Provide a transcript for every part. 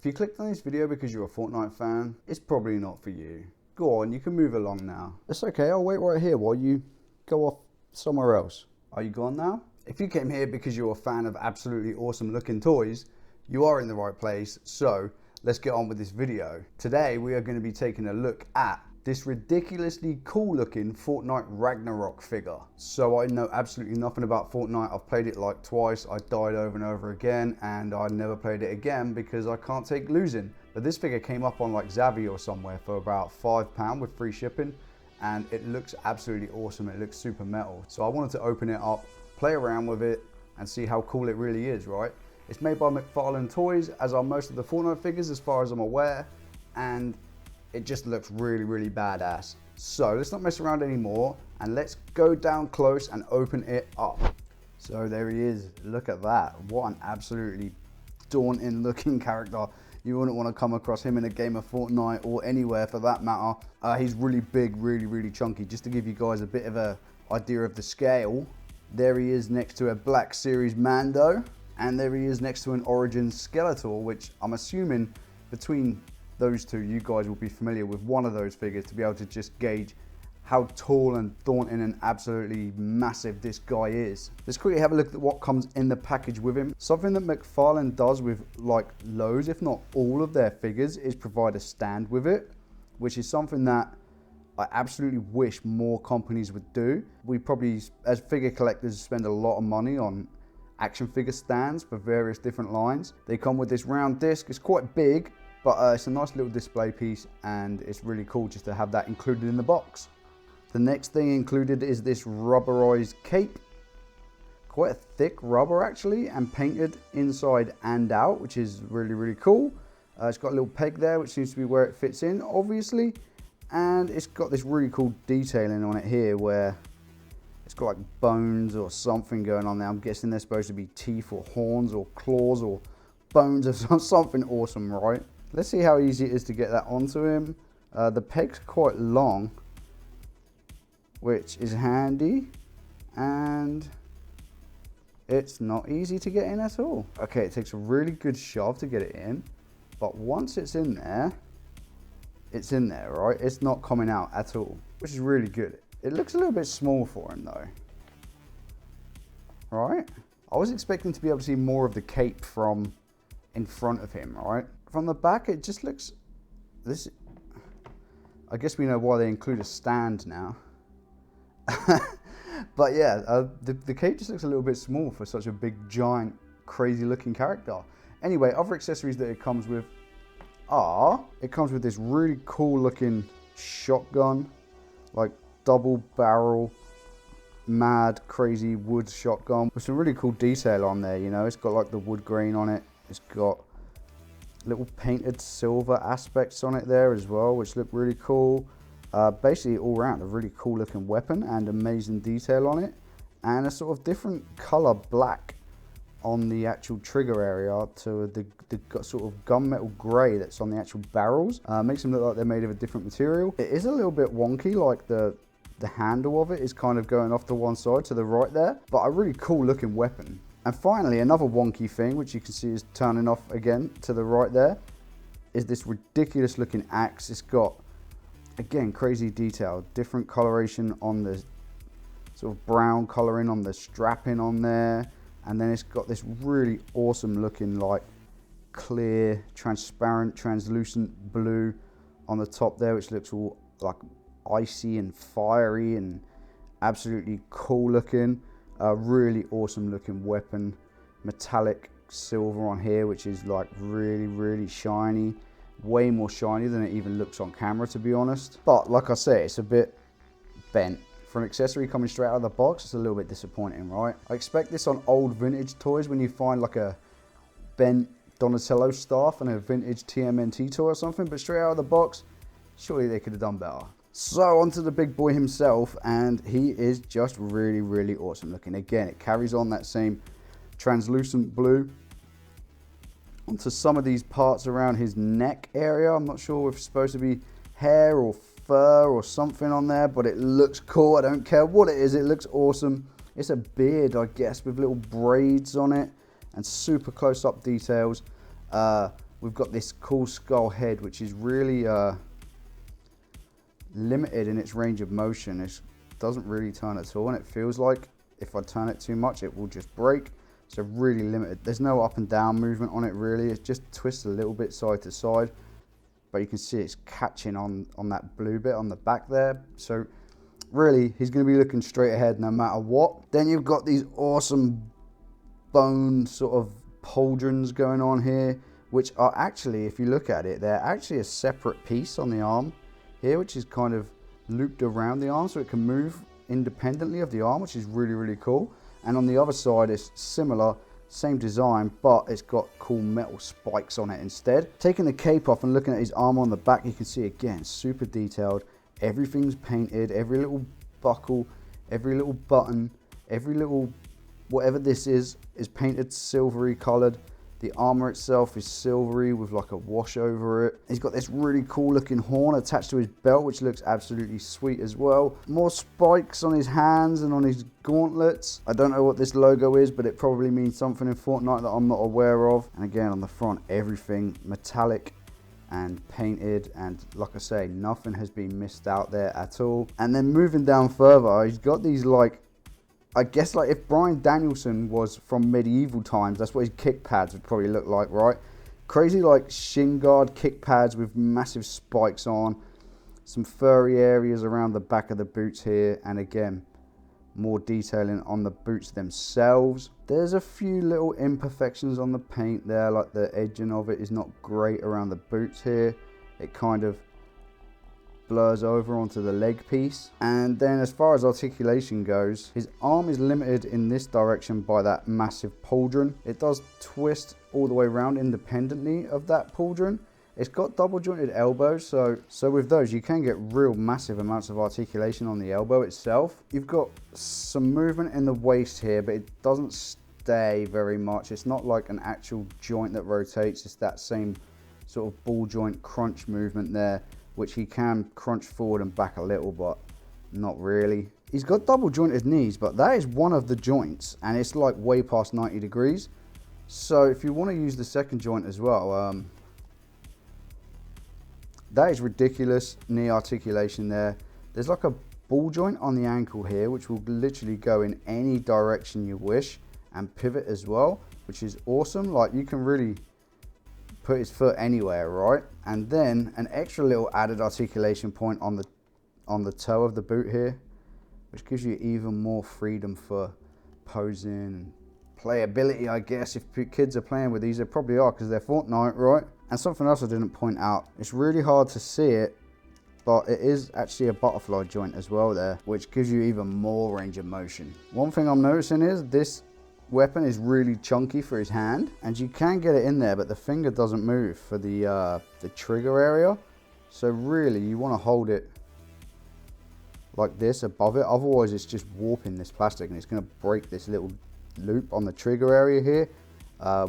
If you clicked on this video because you're a Fortnite fan, it's probably not for you. Go on, you can move along now. It's okay, I'll wait right here while you go off somewhere else. Are you gone now? If you came here because you're a fan of absolutely awesome looking toys, you are in the right place, so let's get on with this video. Today we are going to be taking a look at this ridiculously cool looking Fortnite Ragnarok figure. So I know absolutely nothing about Fortnite. I've played it like twice, I died over and over again, and I never played it again because I can't take losing. But this figure came up on like Zavvi or somewhere for about £5 with free shipping, and it looks absolutely awesome. It looks super metal. So I wanted to open it up, play around with it, and see how cool it really is, right? It's made by McFarlane's toys, as are most of the Fortnite figures as far as I'm aware, and it just looks really, really badass. So let's not mess around anymore and let's go down close and open it up. So there he is, look at that. What an absolutely daunting looking character. You wouldn't want to come across him in a game of Fortnite or anywhere for that matter. He's really big, really, really chunky. Just to give you guys a bit of an idea of the scale, there he is next to a Black Series Mando, and there he is next to an Origin Skeletor, which I'm assuming between those two, you guys will be familiar with one of those figures to be able to just gauge how tall and daunting and absolutely massive this guy is. Let's quickly have a look at what comes in the package with him. Something that McFarlane does with like loads, if not all of their figures, is provide a stand with it, which is something that I absolutely wish more companies would do. We probably, as figure collectors, spend a lot of money on action figure stands for various different lines. They come with this round disc. It's quite big, but it's a nice little display piece, and it's really cool just to have that included in the box. The next thing included is this rubberized cape. Quite a thick rubber actually, and painted inside and out, which is really, really cool. It's got a little peg there, which seems to be where it fits in, obviously. And it's got this really cool detailing on it here, where it's got like bones or something going on there. I'm guessing they're supposed to be teeth or horns or claws or bones or something awesome, right? Let's see how easy it is to get that onto him. The peg's quite long, which is handy, and it's not easy to get in at all. Okay, it takes a really good shove to get it in, but once it's in there, right? It's not coming out at all, which is really good. It looks a little bit small for him though, right? I was expecting to be able to see more of the cape from in front of him, right? From the back, it just looks, this, I guess we know why they include a stand now. But yeah, the cape just looks a little bit small for such a big, giant, crazy looking character. Anyway, other accessories that it comes with are, it comes with this really cool looking shotgun, like double barrel, mad, crazy wood shotgun with some really cool detail on there, you know. It's got like the wood grain on it. It's got little painted silver aspects on it there as well, which look really cool. Basically all around a really cool looking weapon and amazing detail on it, and a sort of different color black on the actual trigger area to the sort of gunmetal gray that's on the actual barrels. Makes them look like they're made of a different material. It is a little bit wonky, like the handle of it is kind of going off to one side to the right there, but a really cool looking weapon. And finally, another wonky thing, which you can see is turning off again to the right there, is this ridiculous looking axe. It's got, again, crazy detail, different coloration on the sort of brown coloring on the strapping on there. And then it's got this really awesome looking like clear, transparent, translucent blue on the top there, which looks all like icy and fiery and absolutely cool looking. A really awesome looking weapon, metallic silver on here, which is like really, really shiny, way more shiny than it even looks on camera, to be honest. But like I say, it's a bit bent. For an accessory coming straight out of the box, it's a little bit disappointing, right? I expect this on old vintage toys when you find like a bent Donatello staff and a vintage TMNT toy or something, but straight out of the box, surely they could have done better. So onto the big boy himself, and he is just really, really awesome looking. Again, it carries on that same translucent blue onto some of these parts around his neck area. I'm not sure if it's supposed to be hair or fur or something on there, but it looks cool. I don't care what it is, it looks awesome. It's a beard, I guess, with little braids on it and super close-up details. we've got this cool skull head, which is really limited in its range of motion. It doesn't really turn at all, and it feels like if I turn it too much, it will just break. So really limited. There's no up and down movement on it really. It just twists a little bit side to side, but you can see it's catching on that blue bit on the back there. So really, he's going to be looking straight ahead no matter what. Then you've got these awesome bone sort of pauldrons going on here, which are actually, if you look at it, they're actually a separate piece on the arm here, which is kind of looped around the arm so it can move independently of the arm, which is really, really cool. And on the other side, it's similar, same design, but it's got cool metal spikes on it instead. Taking the cape off and looking at his arm on the back, you can see again, super detailed. Everything's painted, every little buckle, every little button, every little whatever this is painted silvery colored. The armor itself is silvery with like a wash over it. He's got this really cool looking horn attached to his belt, which looks absolutely sweet as well. More spikes on his hands and on his gauntlets. I don't know what this logo is, but it probably means something in Fortnite that I'm not aware of. And again, on the front, everything metallic and painted, and like I say, nothing has been missed out there at all. And then moving down further, he's got these like, I guess like if Bryan Danielson was from medieval times, that's what his kick pads would probably look like, right? Crazy like shin guard kick pads with massive spikes on, some furry areas around the back of the boots here, and again, more detailing on the boots themselves. There's a few little imperfections on the paint there, like the edging of it is not great around the boots here. It kind of blurs over onto the leg piece. And then as far as articulation goes, his arm is limited in this direction by that massive pauldron. It does twist all the way around independently of that pauldron. It's got double jointed elbows, so with those you can get real massive amounts of articulation on the elbow itself. You've got some movement in the waist here, but it doesn't stay very much. It's not like an actual joint that rotates. It's that same sort of ball joint crunch movement there, which he can crunch forward and back a little, but not really. He's got double jointed knees, but that is one of the joints, and it's like way past 90 degrees. So if you want to use the second joint as well, that is ridiculous knee articulation there. There's like a ball joint on the ankle here, which will literally go in any direction you wish and pivot as well, which is awesome. Like you can really put his foot anywhere, right? And then an extra little added articulation point on the toe of the boot here, which gives you even more freedom for posing and playability, I guess. If kids are playing with these, they probably are because they're Fortnite, right? And something else I didn't point out, it's really hard to see it, but it is actually a butterfly joint as well there, which gives you even more range of motion. One thing I'm noticing is this weapon is really chunky for his hand, and you can get it in there, but the finger doesn't move for the trigger area. So really you want to hold it like this above it, otherwise it's just warping this plastic and it's going to break this little loop on the trigger area here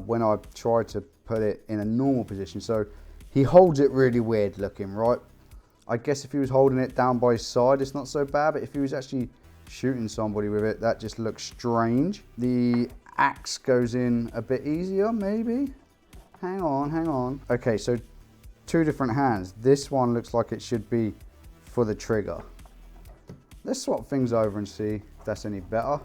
when I try to put it in a normal position. So he holds it really weird looking, right? I guess if he was holding it down by his side it's not so bad, but if he was actually shooting somebody with it, that just looks strange. The axe goes in a bit easier, maybe. Hang on. Okay, so two different hands. This one looks like it should be for the trigger. Let's swap things over and see if that's any better.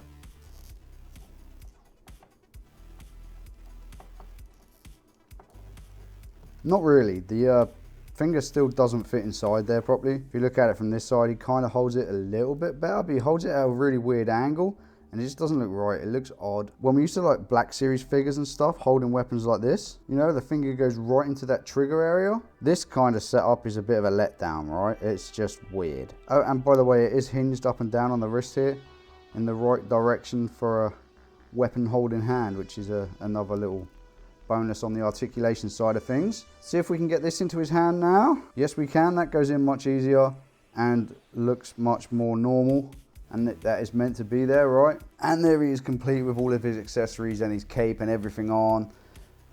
Not really. The finger still doesn't fit inside there properly. If you look at it from this side, he kind of holds it a little bit better, but he holds it at a really weird angle and it just doesn't look right. It looks odd. When we used to like Black Series figures and stuff, holding weapons like this, you know, the finger goes right into that trigger area. This kind of setup is a bit of a letdown, right? It's just weird. Oh, and by the way, it is hinged up and down on the wrist here in the right direction for a weapon holding hand, which is another little bonus on the articulation side of things. See if we can get this into his hand now. Yes, we can. That goes in much easier and looks much more normal, and that is meant to be there, right? And there he is, complete with all of his accessories and his cape and everything on.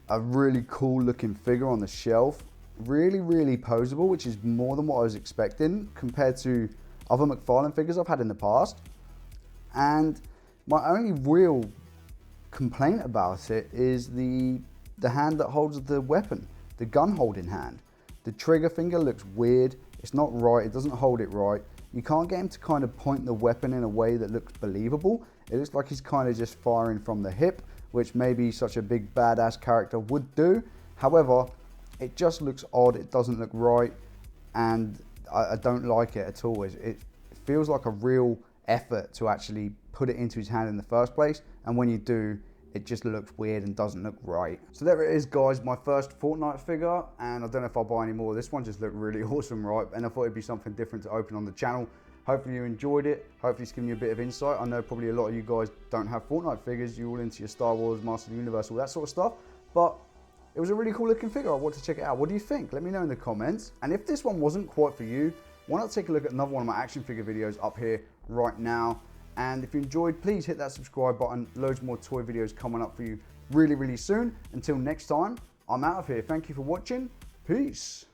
A really cool looking figure on the shelf. Really, really posable, which is more than what I was expecting compared to other McFarlane figures I've had in the past. And my only real complaint about it is the hand that holds the weapon. the gun holding hand. The trigger finger looks weird. It's not right. It doesn't hold it right. You can't get him to kind of point the weapon in a way that looks believable. It looks like he's kind of just firing from the hip, which maybe such a big badass character would do. However, it just looks odd. It doesn't look right, and I don't like it at all. It feels like a real effort to actually put it into his hand in the first place, and when you do, it just looks weird and doesn't look right. So there it is, guys, my first Fortnite figure, and I don't know if I'll buy any more. This one just looked really awesome, right? And I thought it'd be something different to open on the channel. Hopefully you enjoyed it. Hopefully it's given you a bit of insight. I know probably a lot of you guys don't have Fortnite figures. You're all into your Star Wars, Master of the Universe, all that sort of stuff. But it was a really cool looking figure. I want to check it out. What do you think? Let me know in the comments. And if this one wasn't quite for you, why not take a look at another one of my action figure videos up here right now. And if you enjoyed, please hit that subscribe button. Loads more toy videos coming up for you really, really soon. Until next time, I'm out of here. Thank you for watching. Peace.